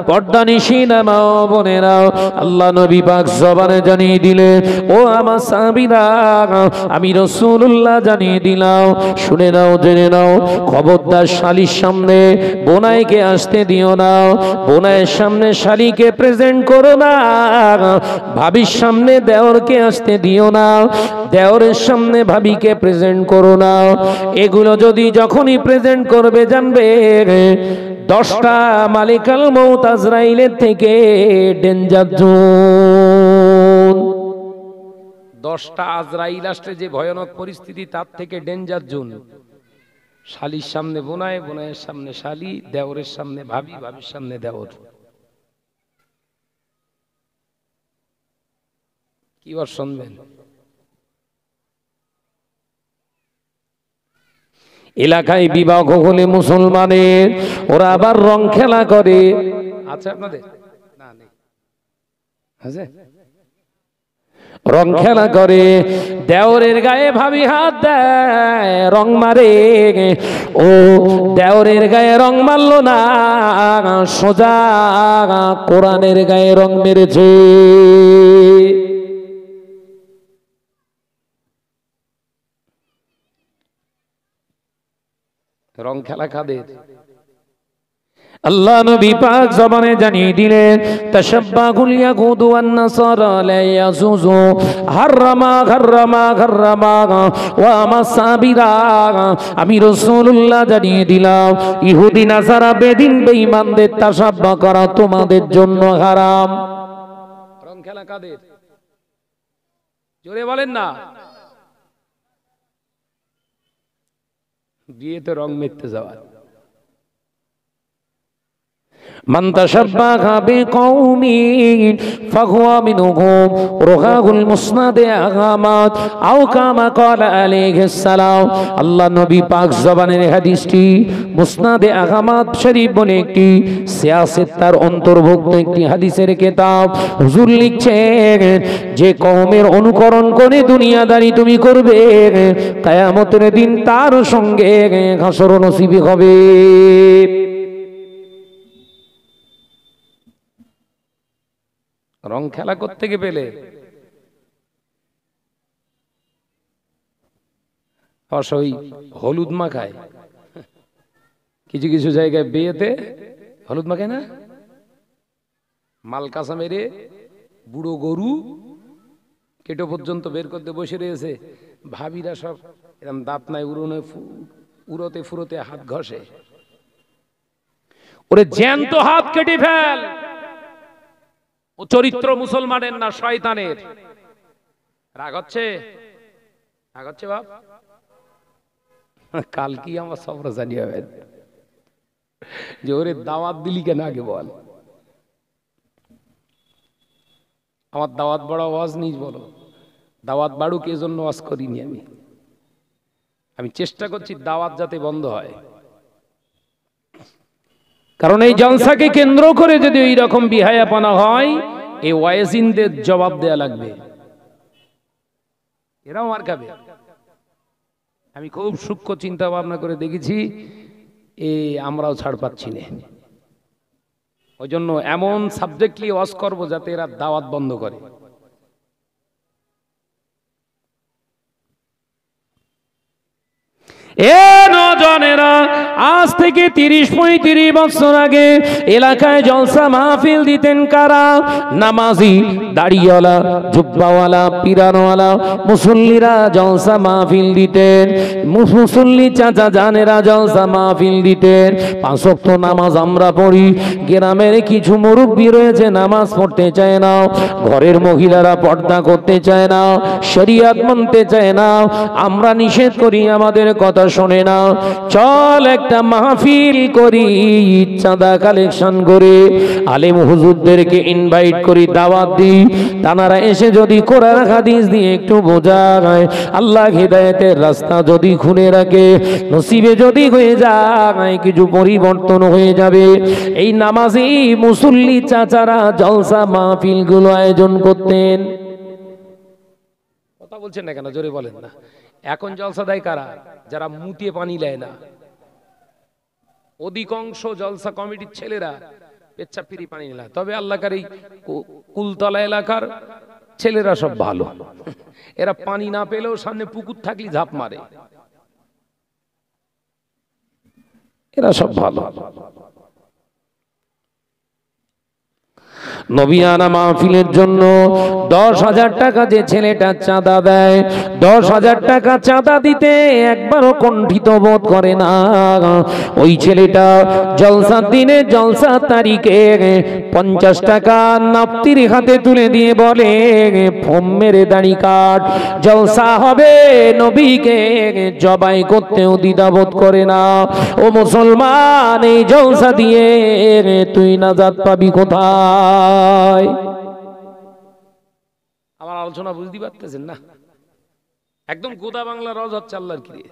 পর্দানিশীনা মা ও বোনেরা, আল্লাহ নবী পাক জবানে জানিয়ে দিলেন, ও আমার সাহাবীরা, আমি রাসূলুল্লাহ জানিয়ে দিলাম, শুনে নাও, জেনে নাও, খবরদার শালীর সামনে বোনাইকে আসতে দিও না, বোনাইয়ের সামনে শালীকে প্রেজেন্ট করো না, ভাবির সামনে দেওরকে আসতে দিও না, দেওরের সামনে ভাবিকে প্রেজেন্ট করো না। এগুলো যদি যখনই প্রেজেন্ট করবে, জানবে 10টা মালিকাল মউত আজরাইলের থেকে ডেঞ্জার জোন। 10টা আজরাইল আসলে যে ভয়ানক পরিস্থিতি, তার থেকে ডেঞ্জার জোন। শালীর সামনে বোনাই, বোনাইয়ের সামনে শালী, দেওরের সামনে ভাবি, ভাবির সামনে দেওর। কি বার শুনবেন? এলাকায় বিবাহ হলে মুসলমানের, ওরা আবার রং খেলা করে। আচ্ছা, আপনাদের না নেই? আছে? রং খেলা করে, দেওরের গায়ে ভাবি হাত দেয়, রং মারে। ও দেওরের গায়ে রং মারলো না, সোজা কোরআনের গায়ে রং মেরেছে। রং খেলা কাদের? আল্লাহ নবী পাক জবানে জানিয়ে দিলেন, তাশাব্বাহুল ইয়াহুদু ওয়ান নাসারা লা ইয়াজুজু হাররামা হাররামা হাররামা ওয়া মাসাবিরা। আমি রাসূলুল্লাহ জানিয়ে দিলাম, ইহুদি নাসারা বেদিন বেঈমানদের তাশাব্বা করা তোমাদের জন্য হারাম। রং খেলা কাদের? জোরে বলেন না। বিয়েতে রং মেরতে যাওয়া। মান তাশাব্বাহা বিকওমিন ফাহুয়া মিনহুম, রোহাহুল মুসনাদে আহমদ আও কামা ক্বালা আলাইহিস সালাম। আল্লাহ নবী পাক জবানের হাদিসটি মুসনাদে আহমদ শরীফ বলে একটি সিয়াসত তার অন্তর্ভুক্ত একটি হাদিসের কিতাব। হুজুর লিখছেন, যে কওমের অনুকরণ করে দুনিয়াদারি তুমি করবে, কিয়ামতের দিন তার সঙ্গে হাসর নসিব হবে। রং খেলা করতে গিয়ে পেলে অসই হলুদ মাখায়। কিছু কিছু জায়গায় বিয়েতে হলুদ মাখায় না, মাল কাঁচা মেরে বুড়ো গরু কেটো পর্যন্ত বের করতে বসে রয়েছে। ভাবিরা সব এরকম দাঁত নাই, উড়োতে ফুরোতে হাত ঘষে। ওরে জ্যান্ত হাত কেটে ফেল। ও চরিত্র মুসলমানের না শয়তানের। রাগ হচ্ছে? রাগ হচ্ছে বাপ? কাল কি আমার সবরা জানিয়ে হবেন যে ওরে দাওয়াত দিলি কেন, আগে বল। আমার দাওয়াত বড় ওয়াজ নিজ বলো, দাওয়াত বাড়ুক এজন্য ওয়াজ করিনি। আমি চেষ্টা করছি দাওয়াত যাতে বন্ধ হয়। কারণ এই জলসাকে কেন্দ্র করে যদি ওই রকম বিহায়াপনা হয়, এই ওয়াইজিনদের জবাব দেয়া লাগবে। এরাও মার খাবে। আমি খুব সূক্ষ্ম চিন্তা ভাবনা করে দেখেছি, আমরাও ছাড় পাচ্ছি না। ওই জন্য এমন সাবজেক্টলি ওয়াজ করব যাতে এরা দাওয়াত বন্ধ করে। এ নওজওয়ানেরা, আজ থেকে 30-35 বছর আগে এলাকায় জলসা মাহফিল দিতেন কারা? নামাজি, দাড়িওয়ালা, জুব্বাওয়ালা, পিরানওয়ালা মুসল্লিরা জলসা মাহফিল দিতেন। মুসল্লি চাচা জানেরা জলসা মাহফিল দিতেন। 5 ওয়াক্ত নামাজ আমরা পড়ি, গ্রামের কিছু মুরব্বী রয়েছে নামাজ পড়তে চায় না, ঘরের মহিলারা পর্দা করতে চায় না, শরিয়ত মানতে চায় না। আমরা নিষেধ করি, আমাদের কথা শোনে না। চল একটা মাহফিল করি, চাঁদা কালেকশন করে আলেম হুজুরদেরকে ইনভাইট করি, দাওয়াত দিই। তারা এসে যদি কোরআন হাদিস দিয়ে একটু বোঝায়, আল্লাহ হিদায়াতের রাস্তা যদি খুলে রাখে, নসিবে যদি হয়ে যায়, কিছু পরিবর্তন হয়ে যাবে। এই নামাজি মুসল্লি চাচারা জলসা মাহফিল গুলো আয়োজন করতেন। কথা বলছেন না কেন, জোরে বলেন না। এখন জলসা দেয় কারা? যারা মুতিয়ে পানি নেয় না। অধিকাংশ জলসা কমিটির ছেলেরা পেচ্ছাপ ফিরি পানি নেয়। তবে আল্লাহকার এই কুলতলা এলাকার ছেলেরা সব ভালো, এরা পানি না পেলেও সামনে পুকুর থাকলে ঝাঁপ মারে, এরা সব ভালো। নবিয়ানা মাহফিলের জন্য 10,000 টাকা যে ছেলেটা চাঁদা দেয়, 10,000 টাকা চাঁদা দিতে একবারও কণ্ঠিত বোধ করে না। ওই ছেলেটা জলসার দিনে জলসার তারিখে 50 টাকা নাপ্তির হাতে তুলে দিয়ে বলে, ফোম মেরে দাড়ি কাট, জলসা হবে, নবীকে জবাই করতেও দ্বিধাবোধ করে না। ও মুসলমান, এই জলসা দিয়ে তুই নাজাত পাবি কোথায়? আমার আলোচনা বুঝতে পারতেছেন না? একদম গোদা বাংলা রজ হচ্ছে আল্লাহর কি।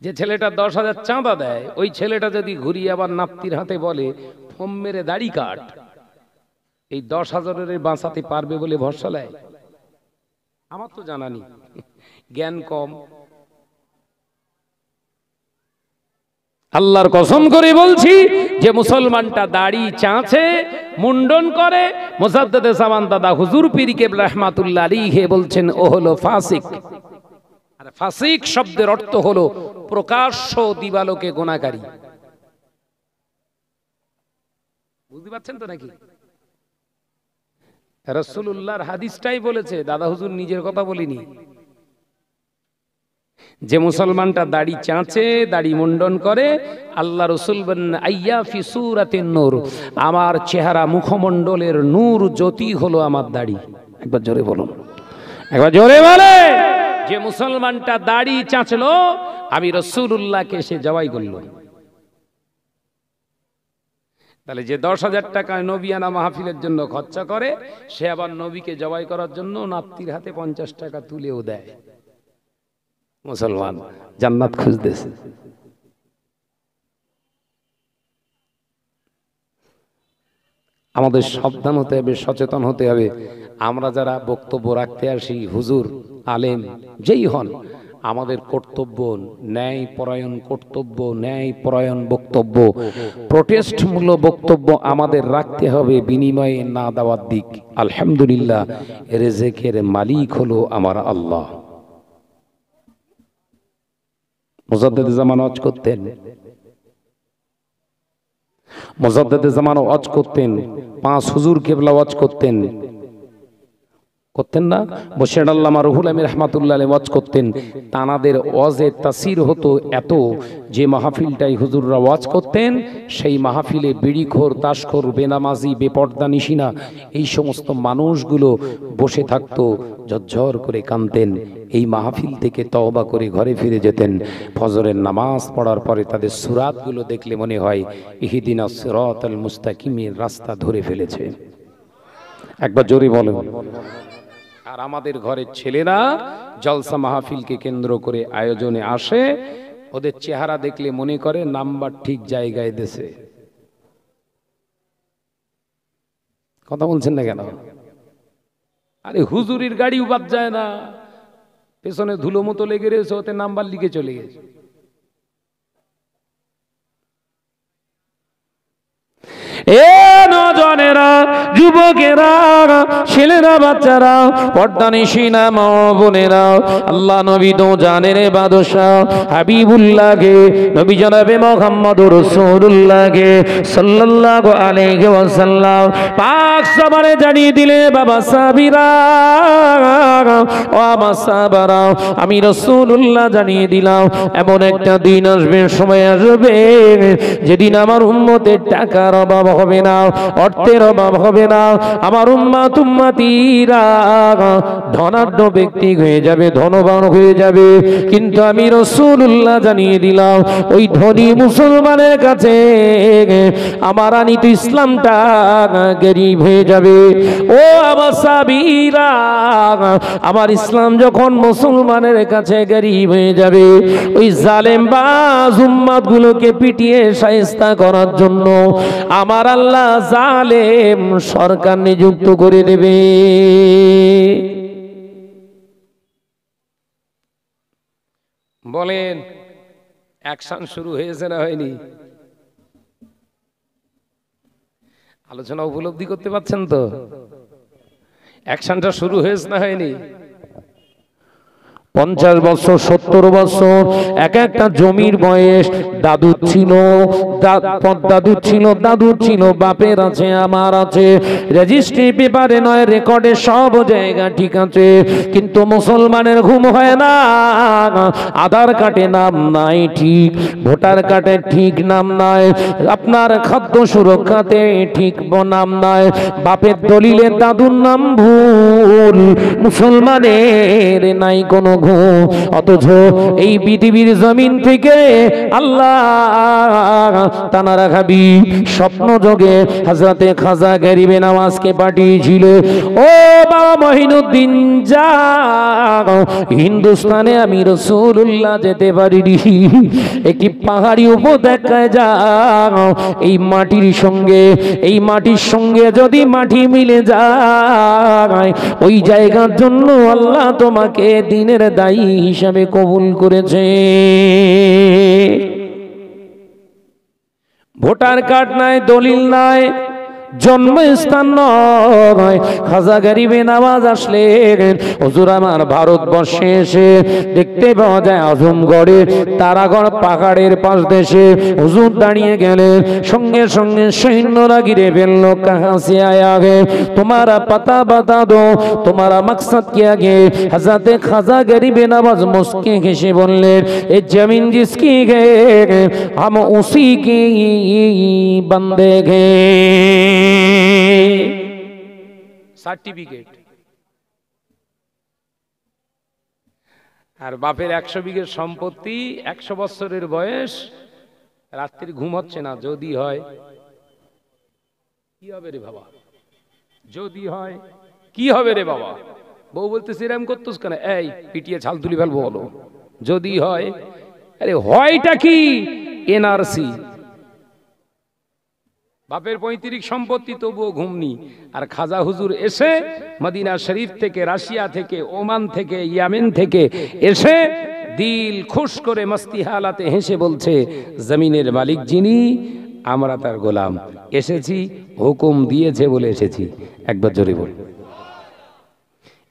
যে ছেলেটা 10,000 চাঁদা দেয়, ওই ছেলেটা যদি ঘুরিয়ে আবার নাপ্তির হাতে বলে ফোম মেরে দাড়ি কাট, এই 10,000-এর বাঁচাতে পারবে বলে ভরসা নেয়? আমার তো জানা নেই, জ্ঞান কম। আল্লাহর কসম করে বলছি, যে মুসলমানটা দাড়ি চাঁচে, মুন্ডন করে, মুজাদ্দেদে জামান দাদা হুজুর পীর কেবলা রাহমাতুল্লাহ আলাইহি বলছেন ও হলো ফাসিক। আর ফাসিক শব্দের অর্থ হলো প্রকাশ্য দিবালোকে গুনাহকারী। বুঝতে পারছেন তো নাকি? রাসূলুল্লাহর হাদিসটাই বলেছে, দাদা হুজুর নিজের কথা বলিনি। যে মুসলমানটা দাড়ি চাঁচে, দাড়ি মুন্ডন করে, আল্লাহ রাসূল বলেন আইয়া ফি সূরাতিন নূর, আমার চেহারা মুখমণ্ডলের নূর জ্যোতি হলো আমার দাড়ি। একবার জোরে বলুন, একবার জোরে বলে। যে মুসলমানটা দাড়ি চাঁচলো, আমি রাসূলুল্লাহকে সে জবাই করলো। তাহলে যে 10,000 টাকা নবিয়ানা মাহফিলের জন্য খরচা করে, সে আবার নবীকে জবাই করার জন্য নাপ্তির হাতে 50 টাকা তুলেও দেয়। মুসলমান জান্নাত খুঁজতেছে। আমাদের সাবধান হতে হবে, সচেতন হতে হবে। আমরা যারা বক্তব্য রাখতে আসি, হুজুর, আলেম যেই হন, আমাদের কর্তব্য ন্যায় পরায়ণ কর্তব্য, ন্যায় পরায়ণ বক্তব্য, প্রোটেস্টমূলক বক্তব্য আমাদের রাখতে হবে, বিনিময়ে না দেওয়ার দিক। আলহামদুলিল্লাহ, রিজিকের মালিক হলো আমার আল্লাহ। মুজাদ্দেদে জামান ওয়াজ করতেন, মুজাদ্দেদে জামান ওয়াজ করতেন, 5 হুজুর কেবলা ওয়াজ করতেন, করতেন না? মুর্শিদ আল্লামা রুহুল আমিন রাহমাতুল্লাহ আলাইহি ওয়াজ করতেন। তানাদের ওয়াজে তাসির হতো এত, যে মাহফিলটাই হুজুররা ওয়াজ করতেন, সেই মাহফিলে বিড়িখোর, তাসখোর, বেনামাজি, বেপর্দা নিশিনা এই সমস্ত মানুষগুলো বসে থাকতো, ঝরঝর করে কাঁদতেন। এই মাহফিল থেকে তওবা করে ঘরে ফিরে যেতেন। ফজরের নামাজ পড়ার পরে তাদের সুরাতগুলো দেখলে মনে হয় ইহদিনাস সিরাতাল মুস্তাকিমের রাস্তা ধরে ফেলেছে। একবার জোরে বলেন। আর আমাদের ঘরের ছেলেরা জলসা মাহফিলকে কেন্দ্র করে আয়োজনে আসে, ওদের চেহারা দেখলে মনে করে নাম্বার ঠিক জায়গায় দেশে। কথা বলছেন না কেন? আরে হুজুরির গাড়িও বাদ যায় না, পেছনে ধুলো মতো লেগে রয়েছে, ওতে নাম্বার লিখে চলে গেছে। এ নজনেরা, যুবকেরা, ছেলেরা, বাচ্চারা, পর্দানিশিনা মা বোনেরা, আল্লাহ নবী তো জানেন বাদশাহ হাবিবুল্লাহকে, নবী জনাবে মুহাম্মদুর রাসূলুল্লাহকে সাল্লাল্লাহু আলাইহি ওয়াসাল্লাম পাক সবারে জানিয়ে দিলে, বাবা সাহাবীরা, ও আমার সাহাবারা, আমি রাসূলুল্লাহ জানিয়ে দিলাম, এমন একটা দিন আসবে, সময় আসবে, যেদিন আমার উম্মতের টাকার অভাব হবে না, অর্থের অভাব হবে না, আমার উম্মত উম্মতিরা ধনাঢ্য ব্যক্তি হয়ে যাবে, ধনবান হয়ে যাবে। কিন্তু আমি রাসূলুল্লাহ জানিয়ে দিলাম, ওই ধনী মুসলমানের কাছে আমার আনিত ইসলামটা গরীব হয়ে যাবে। ও আমার সাহাবীরা, আমার ইসলাম যখন মুসলমানের কাছে গরিব হয়ে যাবে, ওই জালেম বাজ উম্মতগুলোকে পিটিয়ে শায়েস্তা করার জন্য আমার আল্লাহ জালেম সরকার নিযুক্ত করে দেবে। বলেন অ্যাকশন শুরু হয়েছে না হয়নি? আলোচনা উপলব্ধি করতে পারছেন তো? অ্যাকশনটা শুরু হয়েছে না হয়নি? 50 বছর 70 বছর এক একটা জমির বয়স, দাদুর ছিল, দাদুর ছিল, বাপের আছে, আমার আছে, রেজিস্ট্রি পেপারে নয় রেকর্ডে সব জায়গা ঠিক আছে, কিন্তু মুসলমানের ঘুম হয় না। আধার কার্ডে নাম নাই ঠিক, ভোটার কার্ডে ঠিক নাম নাই, আপনার খাদ্য সুরক্ষাতে ঠিক নাম নাই, বাপের দলিলে দাদুর নাম ভুল, মুসলমানের নাই কোনো ঘুম। অথচ এই পৃথিবীর জমিন থেকে আল্লাহ তানারা খাবি স্বপ্ন যোগে হযরতে খাজা গরিবে নওয়াজকে পাঠিয়েছিল, ও বাবা মঈনুদ্দিন যাও, হিন্দুস্তানে আমি রাসূলুল্লাহ যেতে পারিনি, একটি পাহাড়ি উপত্যকায় যাও, এই মাটির সঙ্গে যদি মাটি মিলে যায়, ওই জায়গার জন্য আল্লাহ তোমাকে দিনের দায়ী হিসাবে কবুল করেছে। ভোটার কার্ড নাই, দলিল নাই, জন্মস্থান নয়, খাজা গরিবে নওয়াজ আসলেন। হুজুর আমার ভারতবর্ষে এসে দেখতে পাওয়া যায় আজমগড়ে তারাগড় পাহাড়ের পাশ দেশে হুজুর দাঁড়িয়ে গেলেন, সঙ্গে সঙ্গে সৈন্যরা ঘিরে ফেললো। কাহা সে আয়া গে, তোমারা পাতা বাতা দো, তোমারা মকসদ কি আগে। হযরতে খাজা গরিবে নওয়াজ মুস্কি হেসে বললেন, এ জমিন জিসকি গে हम उसी की बंदे गे। সার্টিফিকেট। আর বাপের 100 বিঘের সম্পত্তি, 100 বছরের বয়স, রাত্রি ঘুম হচ্ছে না। যদি হয় কি হবে রে বাবা, যদি হয় কি হবে রে বাবা। বউ বলতেছে এরকম করতেছ কেন, এই পিটিয়ে ছাল তুলি ফেলবো বলো। যদি হয়, আরে হয়টা কি? এনআরসি। বাপের 35 সম্পত্তি, তবুও ঘুমনি। আর খাজা হুজুর এসে মদিনা শরীফ থেকে, রাশিয়া থেকে, ওমান থেকে, ইয়ামেন থেকে এসে দিল খুশ করে মস্তি হালাতে হেসে বলছে, জমিনের মালিক যিনি, আমরা তার গোলাম, এসেছি হুকুম দিয়েছে বলে এসেছি। একবার জোরে বল।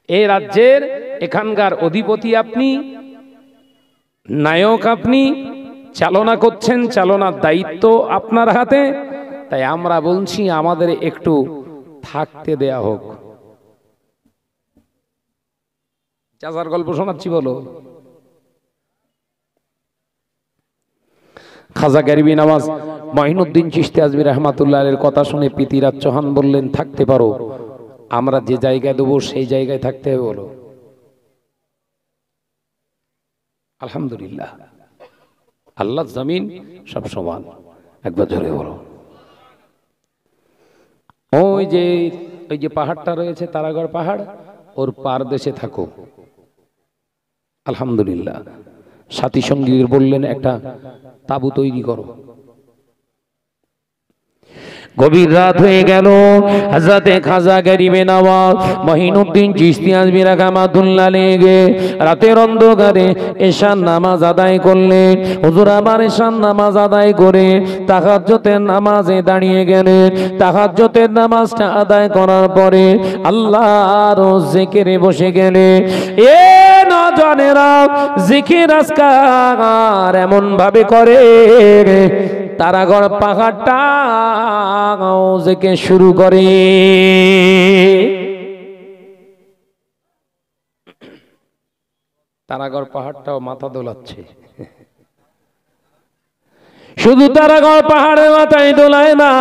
এই রাজ্যের এখানকার অধিপতি আপনি, নায়ক আপনি, চালনা করছেন, চালনার দায়িত্ব আপনার হাতে। তাই আমরা বলছি আমাদের একটু থাকতে দেয়া হোক। চাচার গল্প শোনাচ্ছি, বলো। খাজা গরিবে নওয়াজ মঈনুদ্দিন চিশতি আজমি রহমাতুল্লাহের কথা শুনে পৃথিরাজ চৌহান বললেন, থাকতে পারো, আমরা যে জায়গায় দেবো সেই জায়গায় থাকতে হবে, বলো। আলহামদুলিল্লাহ, আল্লাহর জমিন সব সমান। একবার জোরে বলো। ওই যে পাহাড়টা রয়েছে তারাগড় পাহাড়, ওর পার দেশে থাকো। আলহামদুলিল্লাহ। সাথী সঙ্গী বললেন একটা তাবু তৈরি করো। গভীর রাত হয়ে গেল। হযরতে খাজা গরিবে নওয়াজ মঈনুদ্দিন চিশতি আজমি রহমাতুল্লাহ লেগে রাতের অন্ধকারে এশার নামাজ আদায় করলেন। হুজুর আবার এশার নামাজ আদায় করে তাহাজ্জুদের নামাজে দাঁড়িয়ে গেলেন। তাহাজ্জুদের নামাজটা আদায় করার পরে আল্লাহর জিকিরে বসে গেলেন। এ নজনেরা জিকির আজকার এমন ভাবে করে, তারাগড় পাহাড়টা থেকে শুরু করে। তারাগড় পাহাড়টাও মাথা দোলাচ্ছে। শুধু তারাগড় পাহাড়ের মাথায় দোলায় না,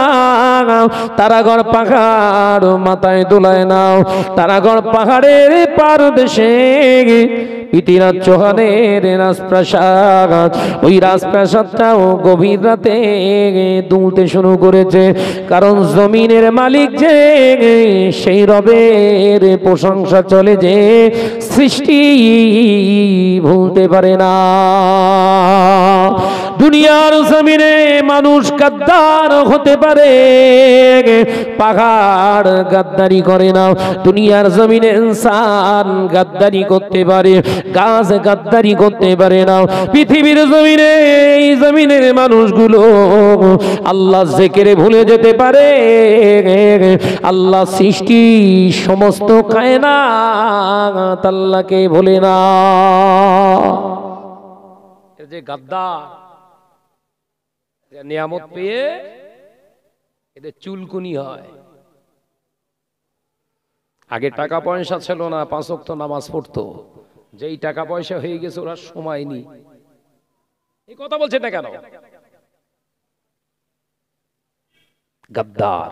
তারাগড় পাহাড় মাথায় দোলায় নাও, তারাগড় পাহাড়ের পারদেশে পৃথ্বীরাজ চৌহানের রাজপ্রাসাদ, ওই রাজপ্রাসাদটাও গভীর রাতে দুলতে শুরু করেছে। কারণ জমিনের মালিক যে সেই রবের প্রশংসা চলে, যে সৃষ্টি ভুলতে পারে না। দুনিয়ার জমিনে মানুষ গাদ্দার হতে পারে, পাহাড় গাদ্দারি করে না। দুনিয়ার জমিনে ইনসান গাদ্দারি করতে পারে, গাছ গাদ্দারি করতে পারে না। পৃথিবীর জমিনে এই জমিনের মানুষগুলো আল্লাহ জিকিরে ভুলে যেতে পারে, আল্লাহ সৃষ্টি সমস্ত কায়নাত আল্লাহকে ভুলে না। এই যে গাদ্দার নিয়ামত পেয়ে এদের চুলকুনি হয়। আগে টাকা পয়সা ছিল না, 5 ওয়াক্ত নামাজ পড়তো, যেই টাকা পয়সা হয়ে গেছে ওরা সময় নেই। এই কথা বলছে না কেন? গাদ্দার।